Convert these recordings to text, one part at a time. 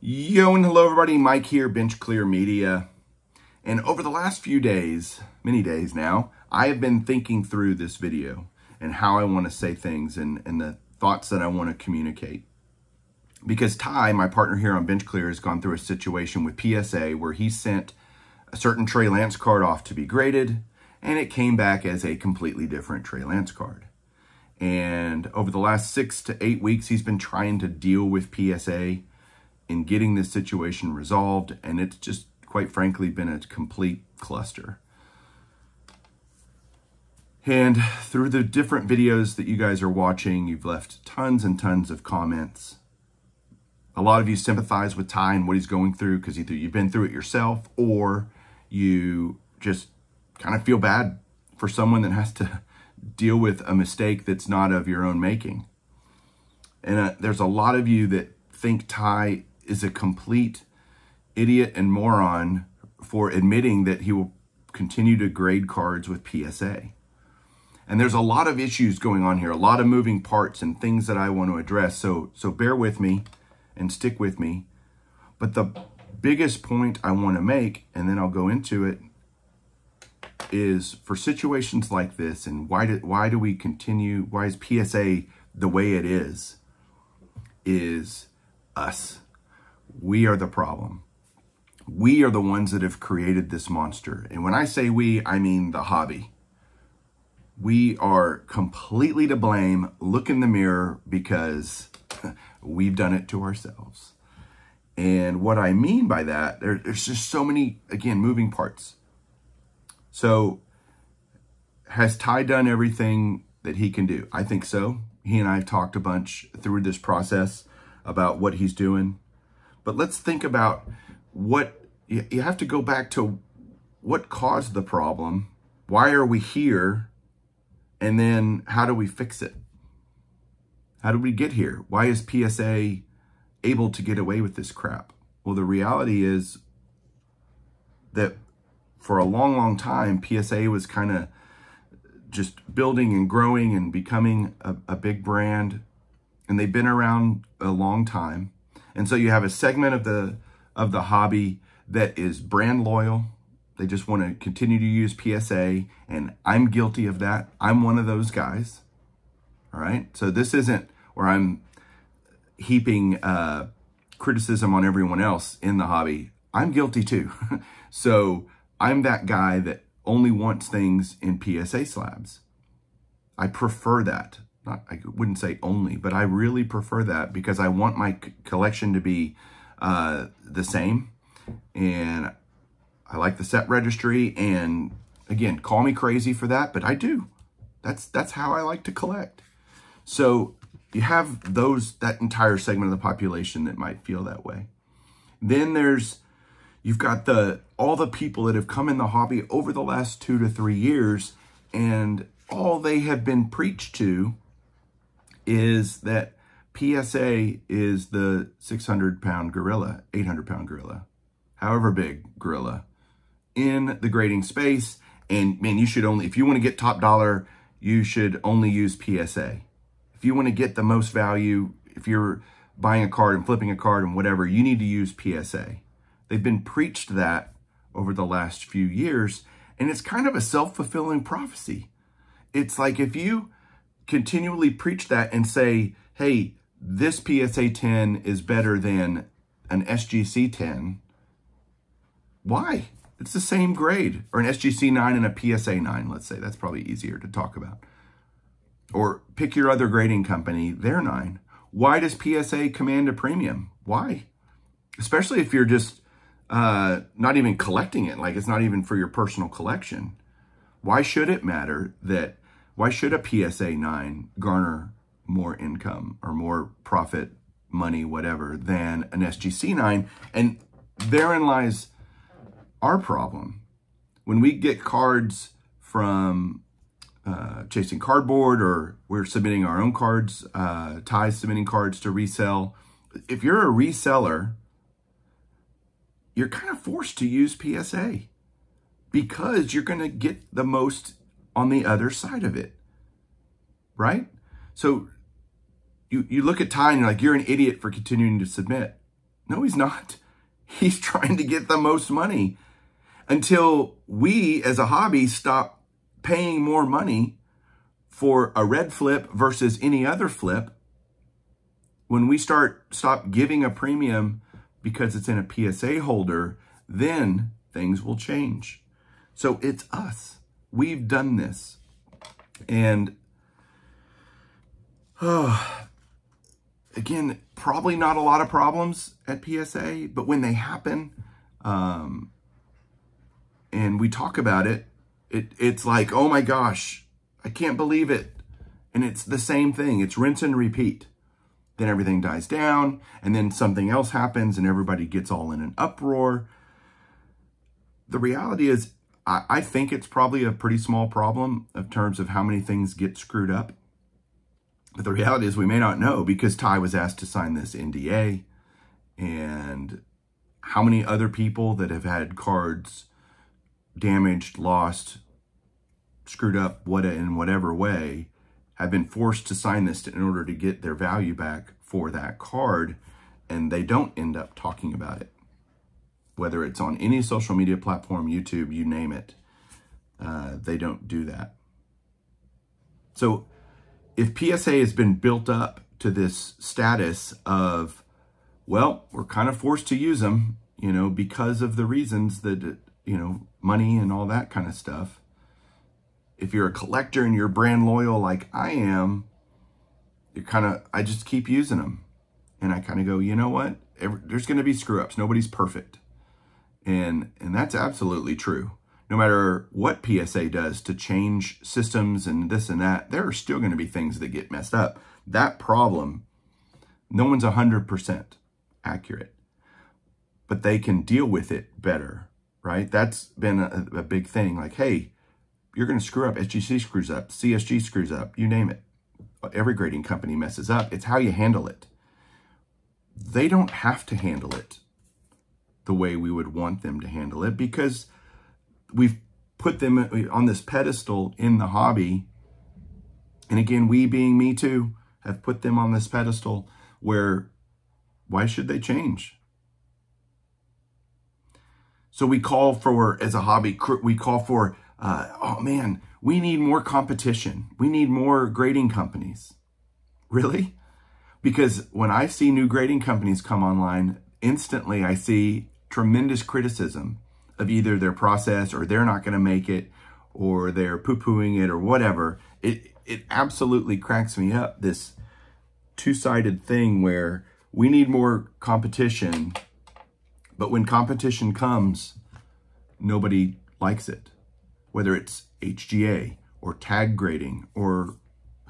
Yo and hello everybody, Mike here, Bench Clear Media. And over the last few days, many days now, I have been thinking through this video and how I want to say things and the thoughts that I want to communicate. Because Ty, my partner here on Bench Clear, has gone through a situation with PSA where he sent a certain Trey Lance card off to be graded, and it came back as a completely different Trey Lance card. And over the last 6 to 8 weeks, he's been trying to deal with PSA in getting this situation resolved, and it's just, quite frankly, been a complete cluster. And through the different videos that you guys are watching, you've left tons and tons of comments. A lot of you sympathize with Ty and what he's going through because either you've been through it yourself or you just kind of feel bad for someone that has to deal with a mistake that's not of your own making. And there's a lot of you that think Ty is a complete idiot and moron for admitting that he will continue to grade cards with PSA. And there's a lot of issues going on here, a lot of moving parts and things that I want to address. So bear with me and stick with me. But the biggest point I want to make, and then I'll go into it, is for situations like this, and why do we continue, why is PSA the way it is us. We are the problem. We are the ones that have created this monster. And when I say we, I mean the hobby. We are completely to blame. Look in the mirror, because we've done it to ourselves. And what I mean by that, there's just so many, again, moving parts. So has Ty done everything that he can do? I think so. He and I have talked a bunch through this process about what he's doing. But let's think about what, you have to go back to what caused the problem. Why are we here? And then how do we fix it? How did we get here? Why is PSA able to get away with this crap? Well, the reality is that for a long, long time, PSA was kind of just building and growing and becoming a big brand. And they've been around a long time. And so you have a segment of the hobby that is brand loyal. They just want to continue to use PSA, and I'm guilty of that. I'm one of those guys. All right. So this isn't where I'm heaping criticism on everyone else in the hobby. I'm guilty too. So I'm that guy that only wants things in PSA slabs. I prefer that. I wouldn't say only, but I really prefer that because I want my collection to be the same. And I like the set registry. And again, call me crazy for that, but I do. That's how I like to collect. So you have that entire segment of the population that might feel that way. Then you've got all the people that have come in the hobby over the last 2 to 3 years, and all they have been preached to is that PSA is the 600-pound gorilla, 800-pound gorilla, however big gorilla in the grading space. And man, you should only, if you want to get top dollar, you should only use PSA. If you want to get the most value, if you're buying a card and flipping a card and whatever, you need to use PSA. They've been preached that over the last few years, and it's kind of a self-fulfilling prophecy. It's like if you continually preach that and say, hey, this PSA 10 is better than an SGC 10. Why? It's the same grade. Or an SGC 9 and a PSA 9, let's say. That's probably easier to talk about. Or pick your other grading company, their 9. Why does PSA command a premium? Why? Especially if you're just not even collecting it. Like it's not even for your personal collection. Why should it matter that, why should a PSA 9 garner more income or more profit, money, whatever, than an SGC 9? And therein lies our problem. When we get cards from Chasing Cardboard, or we're submitting our own cards, Ty's submitting cards to resell, if you're a reseller, you're kind of forced to use PSA because you're going to get the most on the other side of it, right? So you look at Ty and you're like, you're an idiot for continuing to submit. No, he's not. He's trying to get the most money until we as a hobby stop paying more money for a red flip versus any other flip. When we stop giving a premium because it's in a PSA holder, then things will change. So it's us. We've done this. And again, probably not a lot of problems at PSA, but when they happen, and we talk about it, it's like, oh my gosh, I can't believe it. And it's the same thing. It's rinse and repeat. Then everything dies down, and then something else happens, and everybody gets all in an uproar. The reality is, I think it's probably a pretty small problem in terms of how many things get screwed up. But the reality is we may not know, because Ty was asked to sign this NDA, and how many other people that have had cards damaged, lost, screwed up in whatever way have been forced to sign this in order to get their value back for that card, and they don't end up talking about it. Whether it's on any social media platform, YouTube, you name it, they don't do that. So if PSA has been built up to this status of, well, we're kind of forced to use them, you know, because of the reasons that, you know, money and all that kind of stuff. If you're a collector and you're brand loyal like I am, I just keep using them. And I kind of go, you know what? There's going to be screw ups. Nobody's perfect. And that's absolutely true. No matter what PSA does to change systems and this and that, there are still going to be things that get messed up. That problem, no one's 100% accurate, but they can deal with it better, right? That's been a big thing. Like, hey, you're going to screw up. SGC screws up. CSG screws up. You name it. Every grading company messes up. It's how you handle it. They don't have to handle it the way we would want them to handle it, because we've put them on this pedestal in the hobby. And again, we being me too, have put them on this pedestal where, why should they change? So we call for, as a hobby, we call for, oh man, we need more competition. We need more grading companies. Really? Because when I see new grading companies come online, instantly I see tremendous criticism of either their process, or they're not going to make it, or they're poo-pooing it, or whatever. It absolutely cracks me up, this two-sided thing where we need more competition, but when competition comes, nobody likes it. Whether it's HGA or tag grading or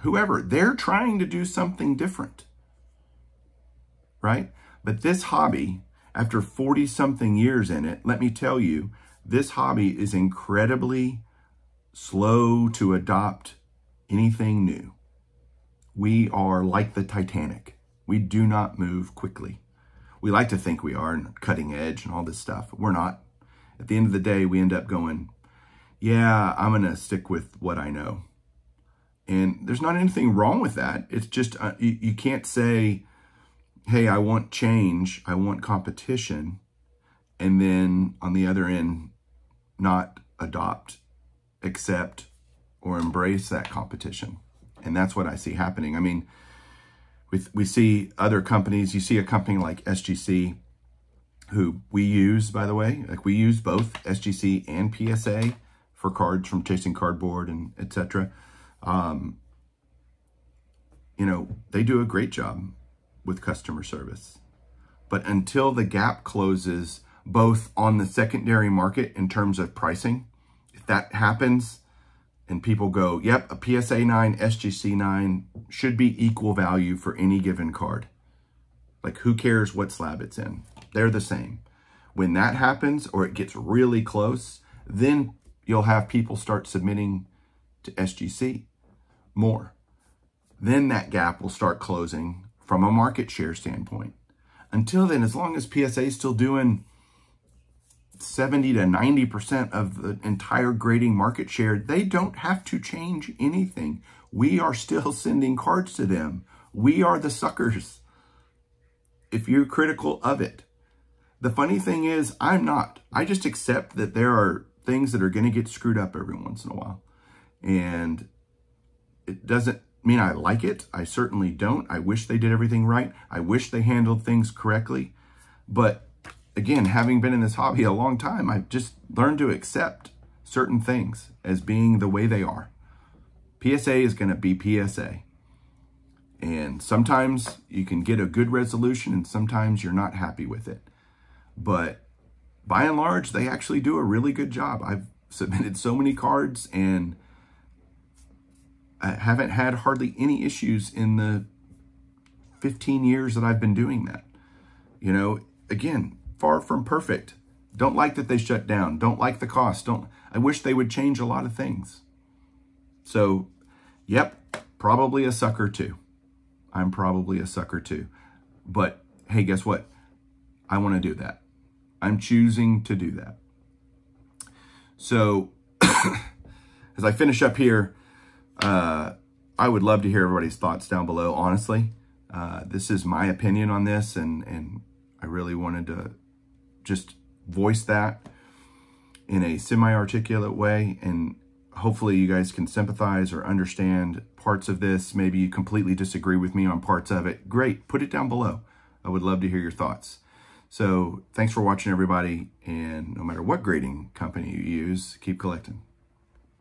whoever, they're trying to do something different, right? But this hobby, after 40-something years in it, let me tell you, this hobby is incredibly slow to adopt anything new. We are like the Titanic. We do not move quickly. We like to think we are, and cutting edge and all this stuff. We're not. At the end of the day, we end up going, yeah, I'm going to stick with what I know. And there's not anything wrong with that. It's just, you can't say, hey, I want change, I want competition, and then on the other end, not adopt, accept, or embrace that competition. And that's what I see happening. I mean, we see other companies. You see a company like SGC, who we use, by the way. Like, we use both SGC and PSA for cards from Chasing Cardboard and etc. You know, they do a great job with customer service. But until the gap closes, both on the secondary market in terms of pricing, if that happens and people go, yep, a PSA 9, SGC 9 should be equal value for any given card. Like, who cares what slab it's in? They're the same. When that happens, or it gets really close, then you'll have people start submitting to SGC more. Then that gap will start closing from a market share standpoint. Until then, as long as PSA is still doing 70 to 90% of the entire grading market share, they don't have to change anything. We are still sending cards to them. We are the suckers. if you're critical of it. The funny thing is, I'm not. I just accept that there are things that are going to get screwed up every once in a while. And it doesn't mean I like it. I certainly don't. I wish they did everything right. I wish they handled things correctly. But again, having been in this hobby a long time, I've just learned to accept certain things as being the way they are. PSA is going to be PSA. And sometimes you can get a good resolution and sometimes you're not happy with it. But by and large, they actually do a really good job. I've submitted so many cards and I haven't had hardly any issues in the 15 years that I've been doing that. You know, again, far from perfect. Don't like that they shut down. Don't like the cost. I wish they would change a lot of things. So, yep, probably a sucker too. I'm probably a sucker too. But hey, guess what? I want to do that. I'm choosing to do that. So as I finish up here, I would love to hear everybody's thoughts down below. Honestly, this is my opinion on this, and I really wanted to just voice that in a semi-articulate way, and hopefully you guys can sympathize or understand parts of this. Maybe you completely disagree with me on parts of it. Great, put it down below. I would love to hear your thoughts. So thanks for watching, everybody, and no matter what grading company you use, keep collecting.